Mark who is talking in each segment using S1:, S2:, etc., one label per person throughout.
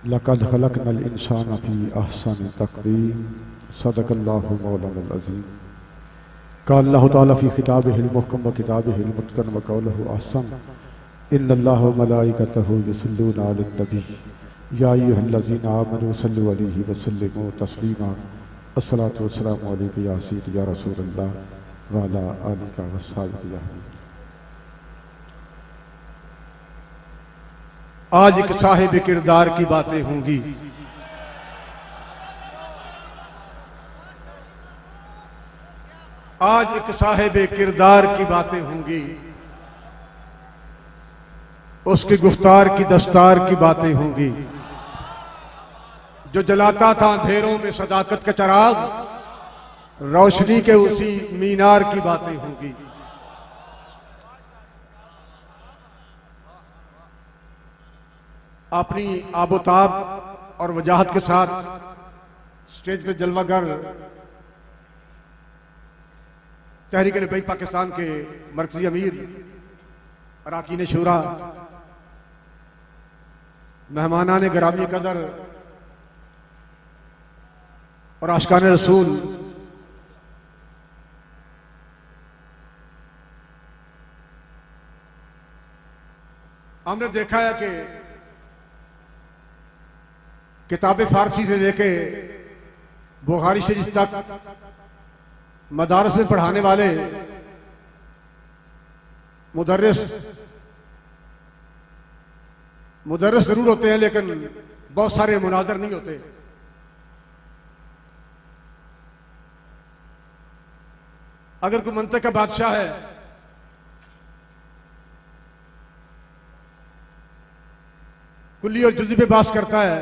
S1: लक़द ख़लक़नल इंसान फ़ी अहसनि तक़वीम सदक़ल्लाहु मौलाना अज़ीम। क़ाल अल्लाहु तआला फ़ी किताबिहिल मुहकम व किताबिहिल मुतक़न व क़ौलुहु अहसन इन्नल्लाहा व मलाइकतहु युसल्लूना अलन नबी या अय्युहल्लज़ीना आमनू सल्लु अलैहि व सल्लिमू तस्लीमा। अस्सलातु वस्सलामु अलैका या सय्यदी या रसूलल्लाह व अला आलिका व अस्हाबिका या हबीब।
S2: आज एक साहिब किरदार की बातें होंगी। आज एक साहिब किरदार की बातें होंगी, उसकी गुफ्तार की दस्तार की बातें होंगी। जो जलाता था अंधेरों में सदाकत का चिराग, रोशनी के उसी मीनार की बातें होंगी। अपनी आबोताब और वजाहत के साथ स्टेज पे जलवागर तहरीक लिबाई पाकिस्तान के मरकजी अमीर अरकान शूरा, मेहमानान गिरामी कदर और आशिकान रसूल, हमने देखा है कि किताब फारसी से लेके बुखारी शरीफ तक मदारस में पढ़ाने वाले मुदर्रिस जरूर होते हैं, लेकिन बहुत सारे मुनाजर नहीं होते। अगर कोई मंतक का बादशाह है, कुल्ली और जुज़ी पे बात करता है,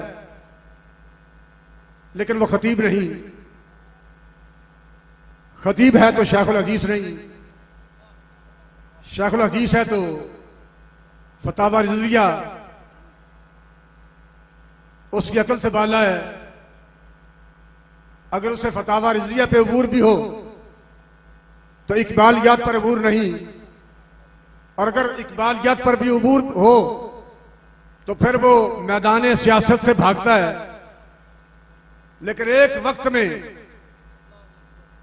S2: लेकिन वो खतीब नहीं। खतीब है तो शेखुल हदीस नहीं, शेखुल हदीस है तो फतावा रिज़विया उसकी अकल से बाला है। अगर उसे फतावा रिज़विया पे अबूर भी हो तो इकबालियात पर अबूर नहीं, और अगर इकबालियात पर भी अबूर हो तो फिर वो मैदान सियासत से भागता है। लेकिन एक वक्त में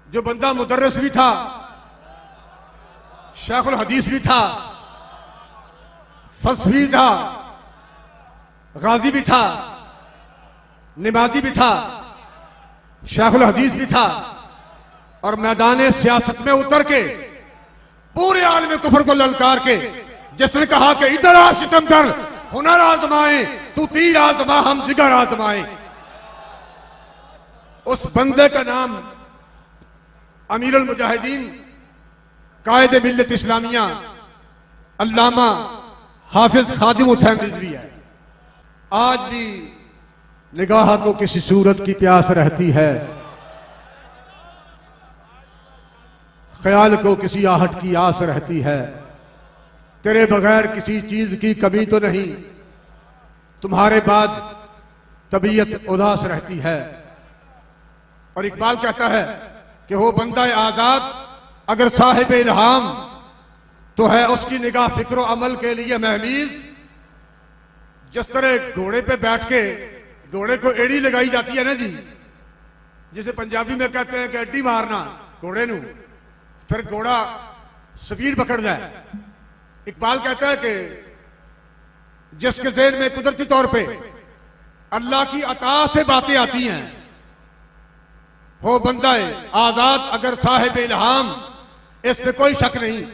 S2: जो बंदा मुदर्रिस भी था, शेखुल हदीस भी था, फलसफी था, गाजी भी था, नमाजी भी था, शेखुल हदीस भी था, और मैदान सियासत में उतर के पूरे आलम कुफर को ललकार के जिसने कहा कि इधर आ सितमगर, हुनर आजमाए, तू तीर आजमा, हम जिगर आजमाए, उस बंदे का नाम अमीरुल मुजाहिदीन कायद मिल्लत इस्लामिया अल्लामा हाफिज खादिम हुसैन रिजवी है। आज भी निगाह को किसी सूरत की प्यास रहती है, ख्याल को किसी आहट की आस रहती है। तेरे बगैर किसी चीज की कमी तो नहीं, तुम्हारे बाद तबीयत उदास रहती है। और इकबाल कहता है कि हो बंदा आजाद अगर साहिब इल्हाम, तो है उसकी निगाह फिक्र अमल के लिए महमीज। जिस तरह घोड़े पे बैठ के घोड़े को एड़ी लगाई जाती है ना जी, जिसे पंजाबी में कहते हैं कि अड्डी मारना घोड़े नू, फिर घोड़ा स्पीड पकड़ जाए। इकबाल कहता है कि जिसके ज़हन में कुदरती तौर पे अल्लाह की अता से बातें आती हैं, हो बंदा आजाद अगर साहिब इल्हाम, इस पे कोई शक नहीं।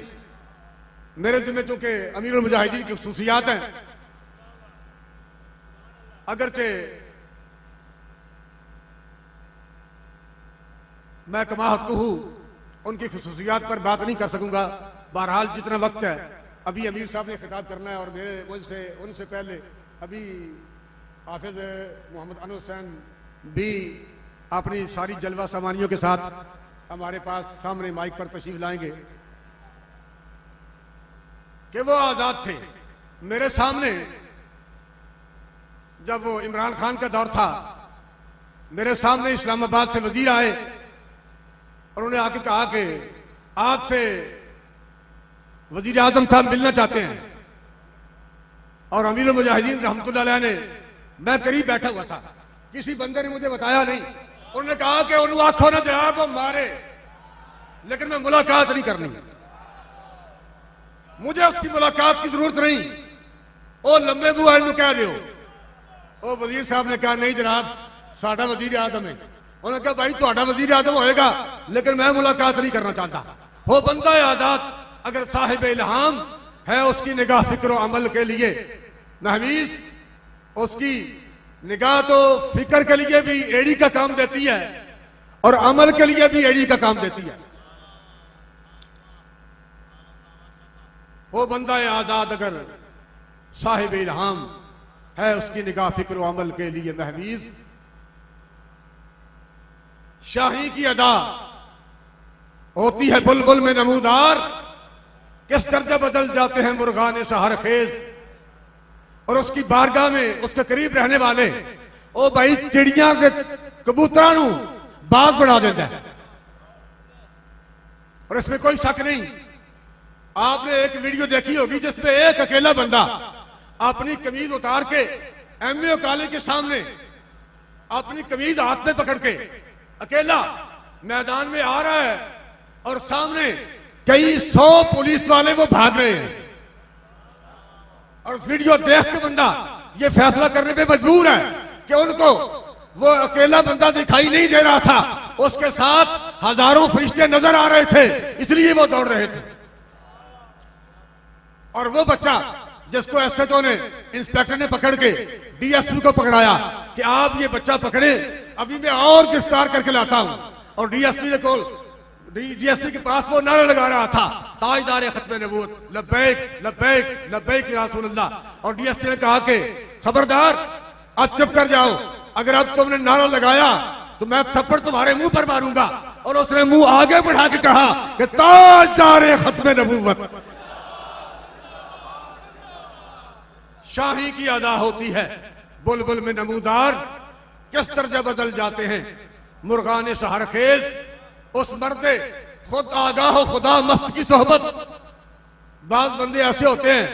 S2: मेरे जिम्मे चूंकि अमीरुल मुजाहिदीन की खुसूसियात हैं, अगरचे मैं कमा हकू हूं, उनकी खुसूसियात पर बात नहीं कर सकूंगा। बहरहाल जितना वक्त है, अभी अमीर साहब ने खिताब करना है, और मेरे मुझसे उनसे पहले अभी हाफिज मोहम्मद अनवर हुसैन भी अपनी सारी जलवा सामानियों के साथ हमारे पास सामने माइक पर तशरीफ लाएंगे। कि वो आजाद थे। मेरे सामने जब वो इमरान खान का दौर था, मेरे सामने इस्लामाबाद से वजीर आए और उन्हें आके कहा कि आपसे वजीर आजम साहब मिलना चाहते हैं। और अमीरुल मुजाहिदीन रहमतुल्लाह अलैह ने मैं करीब बैठा हुआ था, किसी बंदे ने मुझे बताया नहीं, उन्होंने कहा कि उन आंखों ने जनाब को मारे, लेकिन मैं मुलाकात नहीं करनी, मुझे उसकी मुलाकात की जरूरत नहीं। ओ लंबे बुआल कह दो। ओ वजीर साहब ने कहा नहीं जनाब साडा वजीर आजम है। उन्होंने कहा भाई तुहाडा वजीर आजम होएगा, लेकिन मैं मुलाकात नहीं करना चाहता। हो बंदा आजाद अगर साहिब इल्हाम है, उसकी निगाह फिक्र अमल के लिए महवीज, उसकी निगाह तो फिक्र के लिए भी एड़ी का काम देती है और अमल के लिए भी एड़ी का काम देती है। वो बंदा आजाद अगर साहिब इल्हाम है, उसकी निगाह फिक्र अमल के लिए महवीज, शाही की अदा होती है बुलबुल में नमूदार, किस दर्जा बदल जाते हैं मुर्गाने सहर खेज। और उसकी बारगाह में उसके करीब रहने वाले ओ भाई चिड़िया के कबूतरां नूं बाज बना देता है, और इसमें कोई शक नहीं। आपने एक वीडियो देखी होगी जिसमें एक अकेला बंदा अपनी कमीज उतार के एमए कॉलेज के सामने अपनी कमीज हाथ में पकड़ के अकेला मैदान में आ रहा है, और सामने कई 100 पुलिस वाले वो भाग रहे हैं। और वीडियो देख के बंदा ये फैसला करने पे मजबूर है कि उनको वो अकेला बंदा दिखाई नहीं दे रहा था, उसके साथ हजारों फरिश्ते नजर आ रहे थे, इसलिए वो दौड़ रहे थे। और वो बच्चा जिसको एसएचओ ने, इंस्पेक्टर ने पकड़ के डीएसपी को पकड़ाया कि आप ये बच्चा पकड़े, अभी मैं और गिरफ्तार करके लाता हूं। और डीएसपी के पास वो नारा लगा रहा था, ताजदार खत्म नबूवत लब्बैक लब्बैक लब्बैक या रसूल अल्लाह। और डीएसपी ने कहा कि खबरदार अब चुप कर जाओ, अगर अब तुमने नारा लगाया तो मैं थप्पड़ तुम्हारे मुंह पर मारूंगा। और उसने मुंह आगे बढ़ा के कहा कि ताजदार खत्म नबूवत, शाही की अदा होती है बुलबुल में नमूदार, किस दर्जा बदल जाते हैं मुर्गाने सहर खेज। उस मर्दे खुद आगाह खुदा मस्त की सोहबत। बाज बंदे ऐसे होते हैं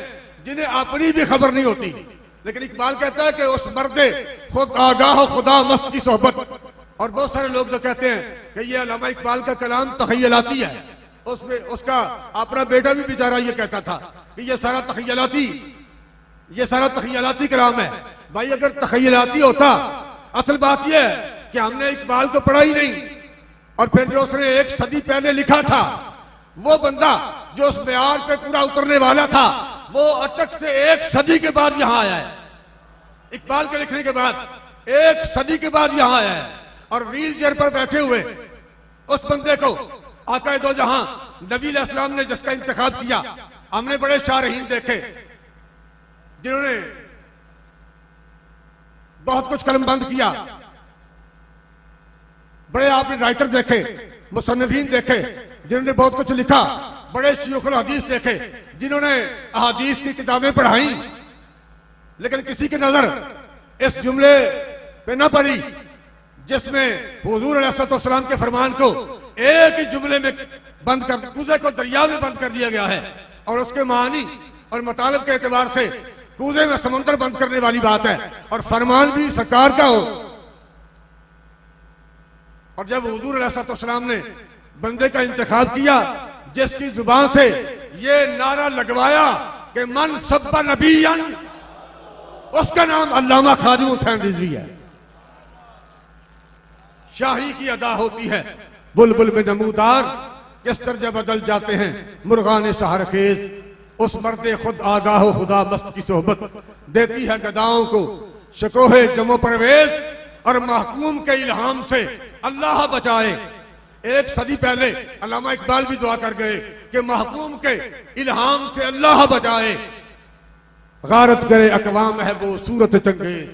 S2: जिन्हें अपनी भी खबर नहीं होती, लेकिन इकबाल कहता है कि उस मर्दे खुद आगाह खुदा मस्त की सोहबत। और बहुत सारे लोग जो कहते हैं कि ये अल्लामा इकबाल का कलाम तखयलाती है, उसमें उसका अपना बेटा भी बेचारा ये कहता था कि ये सारा तखयलाती कलाम है। भाई अगर तखयलाती होता, असल बात यह है कि हमने इकबाल को पढ़ा ही नहीं, और फिर जो उसने 1 सदी पहले लिखा था, वो बंदा जो उस मेयार पे पूरा उतरने वाला था, वो अटक से 1 सदी के बाद यहां आया है। इकबाल के लिखने के बाद 1 सदी के बाद यहां आया है, और व्हील चेयर पर बैठे हुए उस बंदे को आका दो जहां नबी अलैहिस्सलाम ने जिसका इंतखाब किया। हमने बड़े शारहीन देखे जिन्होंने बहुत कुछ कलमबंद किया, बड़े आपने राइटर देखे, मुसन्निफीन देखे जिन्होंने बहुत कुछ लिखा, बड़े शयूखुल हदीस देखे जिन्होंने अहादीस की किताबें पढ़ाई, लेकिन किसी की नजर इस जुमले पे न पड़ी जिसमें हुजूर अलैहिस्सलाम के फरमान को एक ही जुमले में बंद कर, कूजे को दरिया में बंद कर दिया गया है। और उसके मानी और मतलब के एतबार से कूजे में समुद्र बंद करने वाली बात है, और फरमान भी सरकार का हो। और जब हुजूर अलैहिस्सलाम ने बंदे का इंतखाब किया जिसकी जुबान से ये नारा लगवाया कि मन सब्बा नबीयन, उसका नाम अल्लामा खादिम हुसैन रिजवी है। शाही की अदा होती है बुलबुल में नमूदार, किस दर्जा बदल जाते हैं मुर्गाने सहर खेज। उस मर्दे खुद आगाह खुदा मस्त की सोहबत देती है गदाओं को शकोहे जमो परवेज, और महकूम के इल्हाम से अल्लाह बचाए। 1 सदी पहले अल्लामा इकबाल भी दुआ कर गए कि महकूम के इल्हाम से अल्लाह बचाए, गारत करे अकवाम है वो सूरत चंगेज।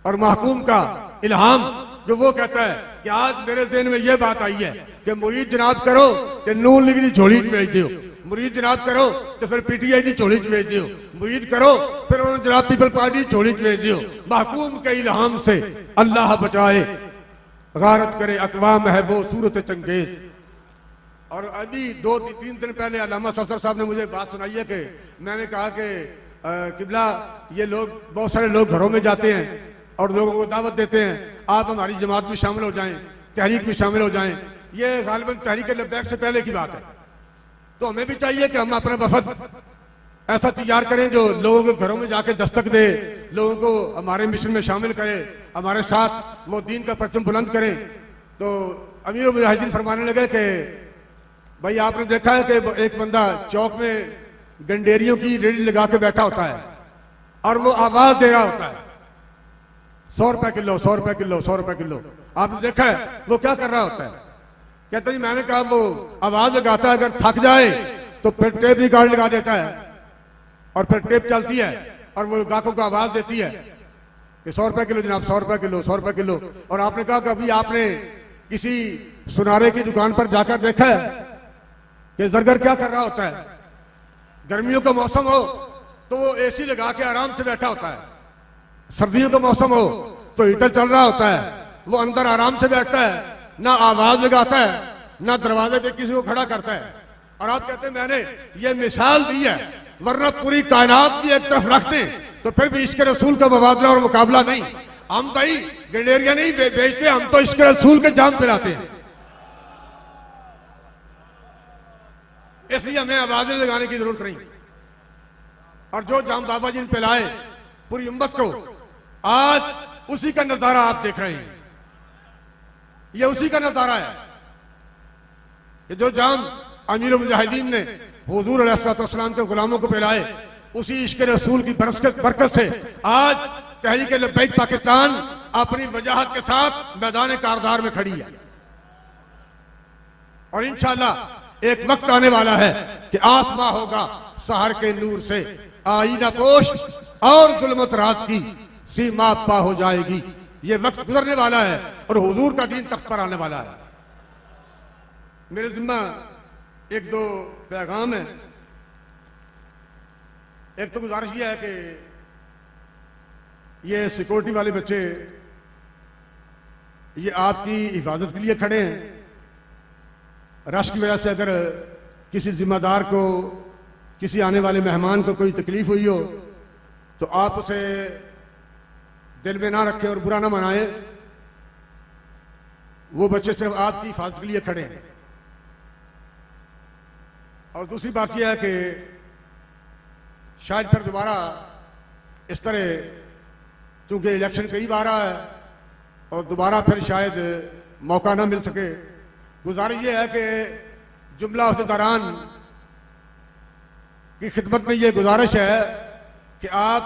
S2: और महकूम का इल्हाम जो वो कहता है कि आज मेरे ज़हन में ये बात आई है कि मुरीद जनाब करो कि नून लीग की झोली भेज दो, मुरीद जनाब करो तो फिर पीटीआई की झोली भेज दो, मुरीद करो फिर उन्होंने जनाब पीपल पार्टी की झोली भेज दो। महकूम के इल्हाम से अल्लाह बचाए, गारत करे अकवाम है वो सूरत चंगेज। और अभी 2-3 दिन पहले अल्लामा सफदर साहब ने मुझे बात सुनाई है कि मैंने कहा कि किबला ये लोग, बहुत सारे लोग घरों में जाते हैं और लोगों को दावत देते हैं, आप हमारी जमात में शामिल हो जाएं, तहरीक में शामिल हो जाएं। ये गालिबन तहरीक लब्बैक से पहले की बात है। तो हमें भी चाहिए कि हम अपना वफद ऐसा तैयार करें जो लोगों के घरों में जाके दस्तक दे, लोगों को हमारे मिशन में शामिल करे, हमारे साथ वो दीन का परचम बुलंद करें। तो अमीर मुजाहिदीन फरमाने लगे कि भाई आपने देखा है कि एक बंदा चौक में गंडेरियों की रेडी लगा के बैठा होता है और वो आवाज दे रहा होता है 100 रुपए किलो, 100 रुपए किलो, 100 रुपए किलो। आपने देखा है वो क्या कर रहा होता है? कहते जी मैंने कहा वो आवाज लगाता है, अगर थक जाए तो फिर टेप रिकॉर्ड लगा देता है और फिर टेप चलती है और वो ग्राहकों को आवाज देती है कि 100 रुपए किलो जनाब, 100 रुपए किलो, 100 रुपए किलो। और आपने कहा कि अभी आपने किसी सुनारे की दुकान पर जाकर देखा है कि जरगर क्या कर रहा होता है? गर्मियों का मौसम हो तो वो एसी लगा के आराम से बैठा होता है, सर्दियों का मौसम हो तो हीटर चल रहा होता है, वो अंदर आराम से बैठता है, ना आवाज लगाता है, ना दरवाजे पे किसी को खड़ा करता है। और आप कहते हैं मैंने ये मिसाल दी है, वरना पूरी कायनात की एक तरफ रखते तो फिर भी इश्क रसूल का मुबादला और मुकाबला नहीं। हम भाई गंडेरिया नहीं बेचते, हम तो इश्क रसूल के जाम पिलाते हैं। इसलिए हमें आवाजें लगाने की जरूरत नहीं। और जो जाम बाबा जी ने पिलाए पूरी उम्मत को, आज उसी का नजारा आप देख रहे हैं। ये उसी का नजारा है कि जो जाम अमीर मुजाहिदीन ने हुजूर अलैहिस्सलाम के गुलामों को पिलाए, उसी इश्क रसूल की बरकत से आज तहरीक लब्बैक पाकिस्तान अपनी वजाहत के साथ मैदान कारदार में खड़ी है। और इंशाअल्लाह एक वक्त आने वाला है कि आसमां होगा सहर के नूर से, आईना पोश और जुल्मत रात की सीमा पा हो जाएगी। ये वक्त गुजरने वाला है और हुजूर का दीन तख्त पर आने वाला है। मेरे जिम्मा एक दो पैगाम है। एक तो गुजारिश यह है कि ये सिक्योरिटी वाले बच्चे ये आपकी हिफाजत के लिए खड़े हैं। रश की वजह से अगर किसी जिम्मेदार को, किसी आने वाले मेहमान को कोई तकलीफ हुई हो तो आप उसे दिल में ना रखें और बुरा ना मनाए। वो बच्चे सिर्फ आपकी हिफाजत के लिए खड़े हैं। और दूसरी बात यह है कि शायद फिर दोबारा इस तरह, चूंकि इलेक्शन कई बार आया है और दोबारा फिर शायद मौका ना मिल सके। गुजारिश यह है कि जुमला अहदेदारान की खिदमत में यह गुजारिश है कि आप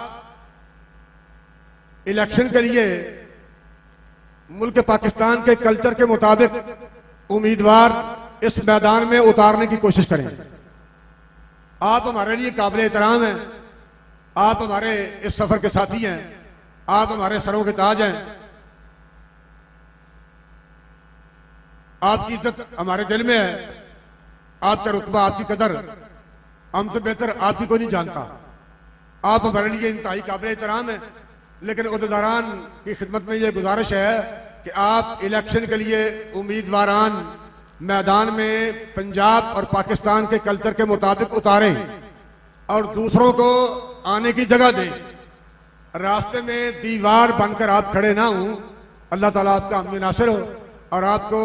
S2: इलेक्शन के लिए मुल्क पाकिस्तान के कल्चर के मुताबिक उम्मीदवार इस मैदान में उतारने की कोशिश करें। आप हमारे लिए काबिल एहतराम हैं, आप हमारे इस सफर के साथी हैं, आप हमारे सरों के ताज हैं। आपकी इज्जत हमारे दिल में है, आपका रुतबा, आपकी कदर हम तो बेहतर आपकी को नहीं जानता। आप हमारे लिए इंतहाई काबिल एहतराम है, लेकिन उहदेदारान की खिदमत में यह गुजारिश है कि आप इलेक्शन के लिए उम्मीदवारान मैदान में पंजाब और पाकिस्तान के कल्चर के मुताबिक उतारें और दूसरों को आने की जगह दें। रास्ते में दीवार बनकर आप खड़े ना हों। अल्लाह ताला आपका हम नासिर हो और आपको,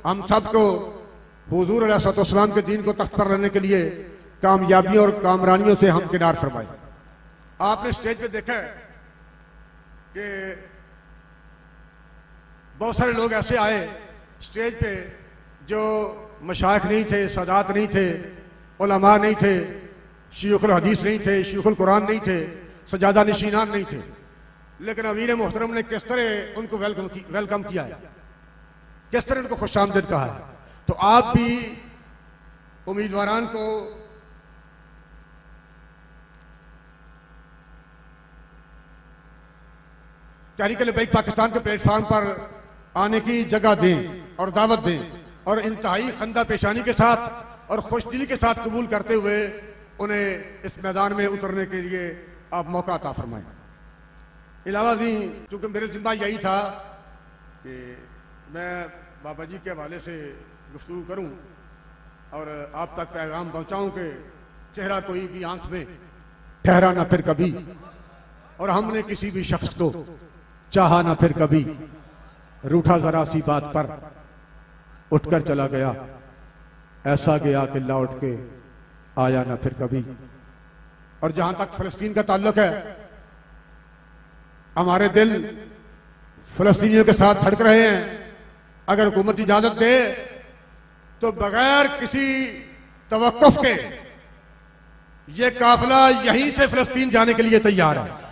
S2: हम सबको हुजूर अलैहिस्सलाम के दीन को तख्त पर रहने के लिए कामयाबियों और कामरानियों से हम किनार फरमाए। आपने स्टेज पे देखा है कि बहुत सारे लोग ऐसे आए स्टेज पे जो मशाइख नहीं थे, सादात नहीं थे, उलमा नहीं थे, शयूखुल हदीस नहीं थे, शयूखुल कुरान नहीं थे, सजादा नशीनान नहीं थे, लेकिन अमीर मोहतरम ने किस तरह उनको वेलकम किया है, किस तरह उनको खुशामदीद कहा है। तो आप भी उम्मीदवारान को तहरीक लब्बैक पाकिस्तान के प्लेटफॉर्म पर आने की जगह दें और दावत दें और इंतहाई खंदा पेशानी के साथ और खुशदिली के साथ कबूल करते हुए उन्हें इस मैदान में उतरने के लिए आप मौका अता फरमाएं। इलावा जी, चूंकि मेरे जिम्मा यही था कि मैं बाबा जी के हवाले से गुफ्तगू करूं और आप तक पैगाम पहुंचाऊं कि चेहरा कोई भी आंख में ठहरा ना फिर कभी, और हमने किसी भी शख्स को चाहा ना फिर कभी। रूठा जरा सी बात पर उठकर चला गया, ऐसा गया कि लौट के आया ना फिर कभी। और जहां तक फिलिस्तीन का ताल्लुक है, हमारे दिल फिलिस्तीनियों के साथ धड़क रहे हैं। अगर हुकूमत इजाजत दे तो बगैर किसी तवक्कुफ के ये काफिला यहीं से फिलिस्तीन जाने के लिए तैयार है।